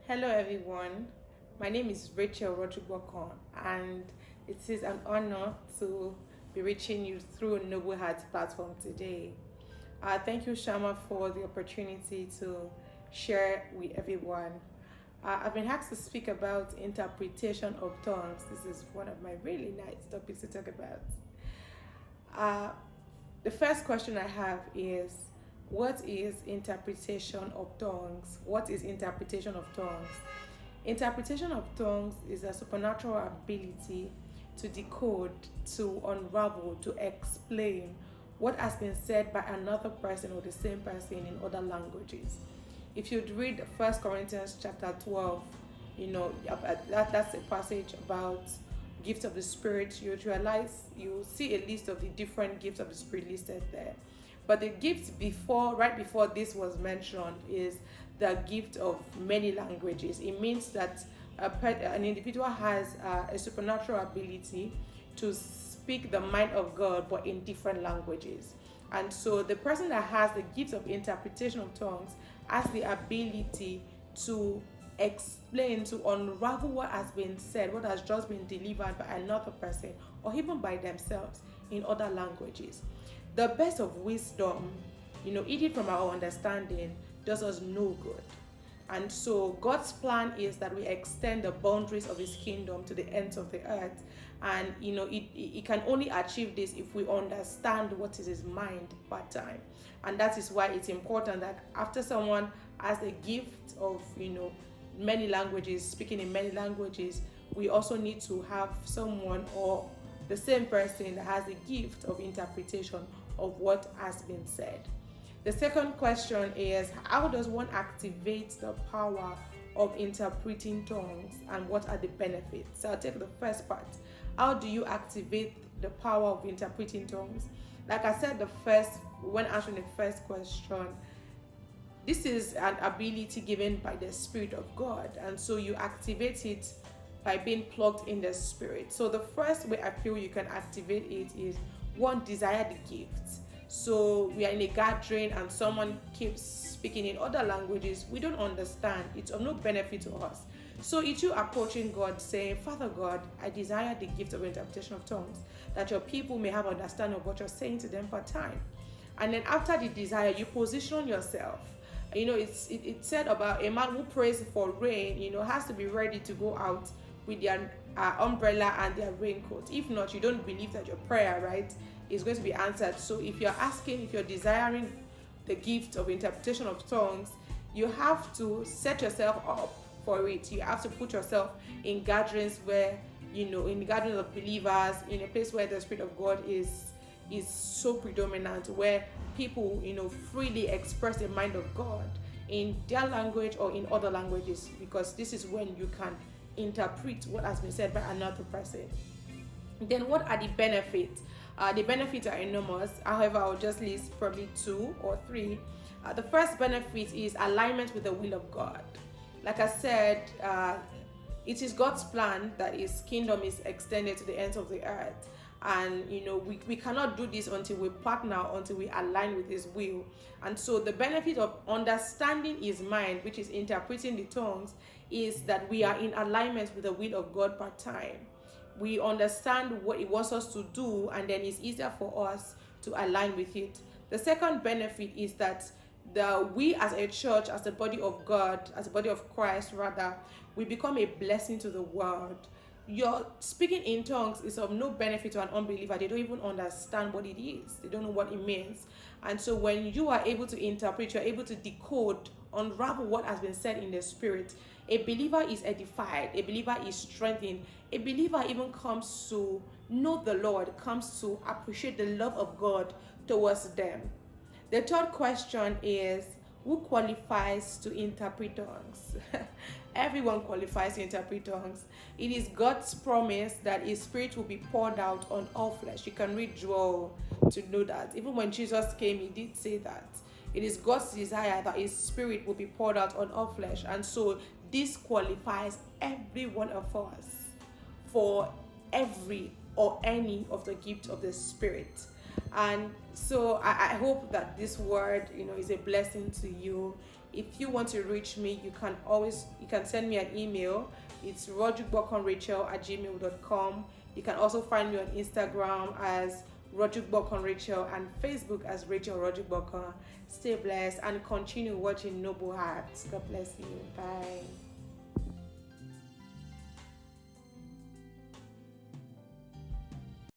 Hello everyone, my name is Rachel Rojugbokan, and it is an honor to be reaching you through Noble Hearts platform today. Thank you, Shama, for the opportunity to share with everyone. I've been asked to speak about interpretation of tongues. This is one of my really nice topics to talk about. Uh, the first question I have is, what is interpretation of tongues? What is interpretation of tongues? Interpretation of tongues is a supernatural ability to decode, to unravel, to explain what has been said by another person or the same person in other languages. If you'd read 1 Corinthians chapter 12, that's a passage about gift of the Spirit. You'd realize, you see a list of the different gifts of the Spirit listed there. But the gift right before this was mentioned, is the gift of many languages. It means that an individual has a supernatural ability to speak the mind of God, but in different languages. And so the person that has the gift of interpretation of tongues has the ability to explain, to unravel what has been said, what has just been delivered by another person, or even by themselves in other languages. The best of wisdom, eating from our understanding, does us no good. And so God's plan is that we extend the boundaries of his kingdom to the ends of the earth. And it can only achieve this if we understand what is his mind part time. And that is why it's important that after someone has the gift of many languages, speaking in many languages, we also need to have someone or the same person that has the gift of interpretation of what has been said. The second question is, how does one activate the power of interpreting tongues, and what are the benefits? So I'll take the first part. How do you activate the power of interpreting tongues? Like I said, when answering the first question, this is an ability given by the Spirit of God, and so you activate it by being plugged in the Spirit. So the first way I feel you can activate it is, one, desire the gift. So we are in a gathering and someone keeps speaking in other languages we don't understand. It's of no benefit to us. So it's you approaching God saying, Father God, I desire the gift of interpretation of tongues, that your people may have understanding of what you're saying to them part time. And then after the desire, you position yourself. It's said about a man who prays for rain, has to be ready to go out with their umbrella and their raincoat. If not, you don't believe that your prayer, right, is going to be answered. So if you're desiring the gift of interpretation of tongues, you have to set yourself up for it. You have to put yourself in gatherings where, in the gatherings of believers, in a place where the Spirit of God is so predominant, where people, freely express the mind of God in their language or in other languages, because this is when you can interpret what has been said by another person. Then what are the benefits? The benefits are enormous. However, I'll just list probably 2 or 3. The first benefit is alignment with the will of God. Like I said, it is God's plan that his kingdom is extended to the ends of the earth. And we cannot do this until we partner, until we align with his will. And so the benefit of understanding his mind, which is interpreting the tongues, is that we are in alignment with the will of God part time. We understand what he wants us to do, and then it's easier for us to align with it. The second benefit is that we as a church, as the body of God, as the body of Christ rather, we become a blessing to the world. Your speaking in tongues is of no benefit to an unbeliever. They don't even understand what it is. They don't know what it means. And so when you are able to interpret, you're able to decode, unravel what has been said in the Spirit, a believer is edified, a believer is strengthened, a believer even comes to know the Lord, comes to appreciate the love of God towards them. The third question is, who qualifies to interpret tongues? Everyone qualifies to interpret tongues. It is God's promise that his Spirit will be poured out on all flesh. You can read Joel to know that. Even when Jesus came, he did say that. It is God's desire that his Spirit will be poured out on all flesh. And so this qualifies every one of us for every or any of the gifts of the Spirit. And so I hope that this word, is a blessing to you. If you want to reach me, you can send me an email. It's rojugbokanRachel@gmail.com. You can also find me on Instagram as Rojugbokan Rachel and Facebook as Rachel Rojugbokan. Stay blessed and continue watching Noble Hearts. God bless you. Bye.